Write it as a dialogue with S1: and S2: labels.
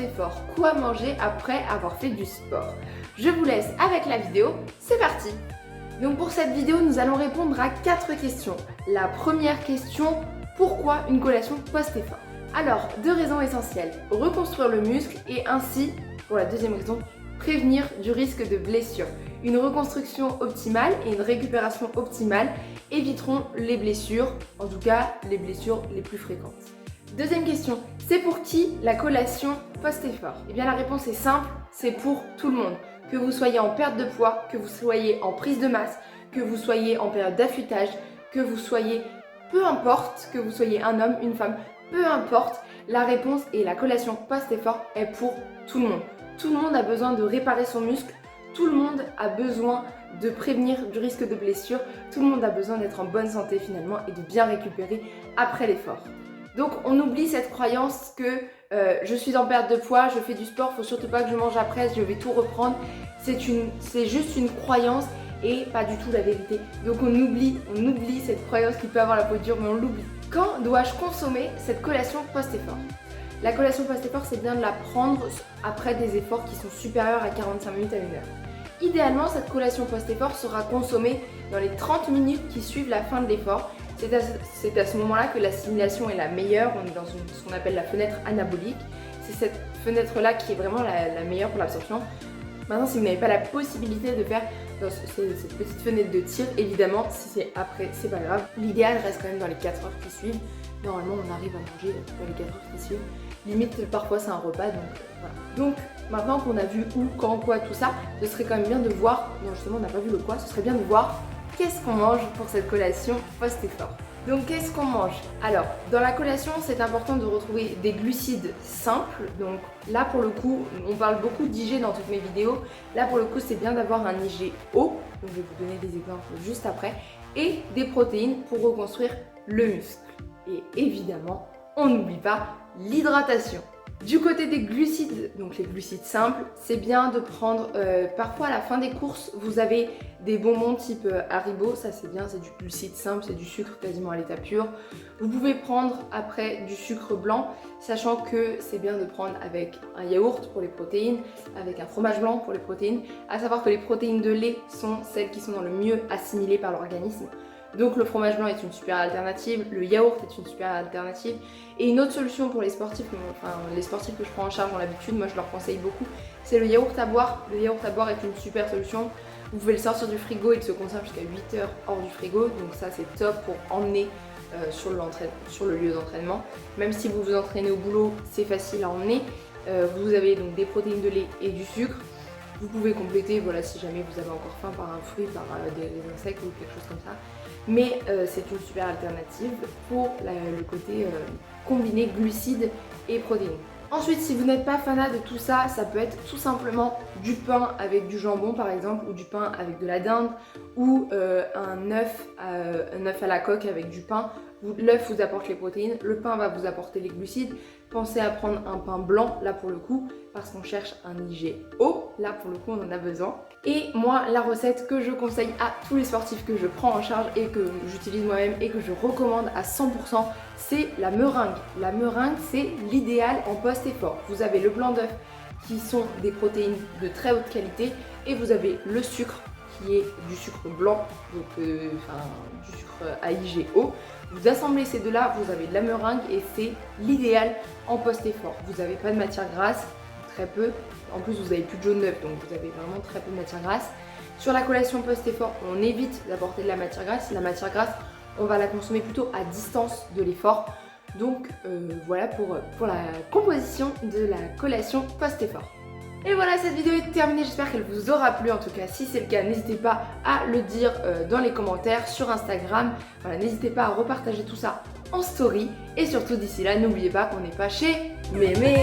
S1: post-effort. Quoi manger après avoir fait du sport? Je vous laisse avec la vidéo, c'est parti! Donc pour cette vidéo, nous allons répondre à 4 questions. La première question, pourquoi une collation post-effort? Alors, 2 raisons essentielles. Reconstruire le muscle et ainsi, pour la deuxième raison, prévenir du risque de blessure. Une reconstruction optimale et une récupération optimale éviteront les blessures, en tout cas les blessures les plus fréquentes. Deuxième question, c'est pour qui la collation post-effort? Eh bien la réponse est simple, c'est pour tout le monde. Que vous soyez en perte de poids, que vous soyez en prise de masse, que vous soyez en période d'affûtage, que vous soyez, peu importe, que vous soyez un homme, une femme, peu importe, la réponse et la collation post-effort est pour tout le monde. Tout le monde a besoin de réparer son muscle, tout le monde a besoin de prévenir du risque de blessure, tout le monde a besoin d'être en bonne santé finalement et de bien récupérer après l'effort. Donc on oublie cette croyance que je suis en perte de poids, je fais du sport, faut surtout pas que je mange après, je vais tout reprendre. C'est juste une croyance et pas du tout la vérité. Donc on oublie cette croyance qui peut avoir la peau dure, mais on l'oublie. Quand dois-je consommer cette collation post-effort? La collation post-effort, c'est bien de la prendre après des efforts qui sont supérieurs à 45 minutes à 1 heure. Idéalement, cette collation post-effort sera consommée dans les 30 minutes qui suivent la fin de l'effort. C'est à ce moment-là que l'assimilation est la meilleure. On est dans ce qu'on appelle la fenêtre anabolique. C'est cette fenêtre-là qui est vraiment la meilleure pour l'absorption. Maintenant, si vous n'avez pas la possibilité de faire dans cette petite fenêtre de tir, évidemment, si c'est après, c'est pas grave. L'idéal reste quand même dans les 4 heures qui suivent. Normalement, on arrive à manger dans les 4 heures qui suivent. Limite, parfois, c'est un repas, donc voilà. Donc, maintenant qu'on a vu où, quand, quoi, tout ça, ce serait quand même bien de voir, non justement, on n'a pas vu le quoi, ce serait bien de voir qu'est-ce qu'on mange pour cette collation post-effort. Donc qu'est-ce qu'on mange? Alors, dans la collation, c'est important de retrouver des glucides simples. Donc là, pour le coup, on parle beaucoup d'IG dans toutes mes vidéos. Là, pour le coup, c'est bien d'avoir un IG haut. Donc je vais vous donner des exemples juste après. Et des protéines pour reconstruire le muscle. Et évidemment, on n'oublie pas l'hydratation. Du côté des glucides, donc les glucides simples, c'est bien de prendre, parfois à la fin des courses, vous avez des bonbons type Haribo, ça c'est bien, c'est du glucide simple, c'est du sucre quasiment à l'état pur. Vous pouvez prendre après du sucre blanc, sachant que c'est bien de prendre avec un yaourt pour les protéines, avec un fromage blanc pour les protéines, à savoir que les protéines de lait sont celles qui sont dans le mieux assimilées par l'organisme. Donc le fromage blanc est une super alternative, le yaourt est une super alternative. Et une autre solution pour les sportifs, enfin les sportifs que je prends en charge dans l'habitude, moi je leur conseille beaucoup, c'est le yaourt à boire. Le yaourt à boire est une super solution. Vous pouvez le sortir du frigo, il se conserve jusqu'à 8 heures hors du frigo. Donc ça c'est top pour emmener sur le lieu d'entraînement. Même si vous vous entraînez au boulot, c'est facile à emmener. Vous avez donc des protéines de lait et du sucre. Vous pouvez compléter, voilà, si jamais vous avez encore faim, par un fruit, par des insectes ou quelque chose comme ça. Mais c'est une super alternative pour le côté combiné glucides et protéines. Ensuite, si vous n'êtes pas fanat de tout ça, ça peut être tout simplement du pain avec du jambon par exemple, ou du pain avec de la dinde, ou un œuf à la coque avec du pain. L'œuf vous apporte les protéines, le pain va vous apporter les glucides. Pensez à prendre un pain blanc, là pour le coup, parce qu'on cherche un IG haut, là pour le coup on en a besoin. Et moi, la recette que je conseille à tous les sportifs que je prends en charge et que j'utilise moi-même et que je recommande à 100%, c'est la meringue. La meringue, c'est l'idéal en post-effort. Vous avez le blanc d'œuf qui sont des protéines de très haute qualité et vous avez le sucre qui est du sucre blanc, donc du sucre à IG haut. Vous assemblez ces deux-là, vous avez de la meringue et c'est l'idéal en post-effort. Vous n'avez pas de matière grasse, très peu. En plus, vous n'avez plus de jaune d'œuf, donc vous avez vraiment très peu de matière grasse. Sur la collation post-effort, on évite d'apporter de la matière grasse. La matière grasse, on va la consommer plutôt à distance de l'effort. Donc voilà pour la composition de la collation post-effort. Et voilà, cette vidéo est terminée, j'espère qu'elle vous aura plu. En tout cas, si c'est le cas, n'hésitez pas à le dire dans les commentaires sur Instagram. Voilà, n'hésitez pas à repartager tout ça en story. Et surtout, d'ici là, n'oubliez pas qu'on n'est pas chez Mémé.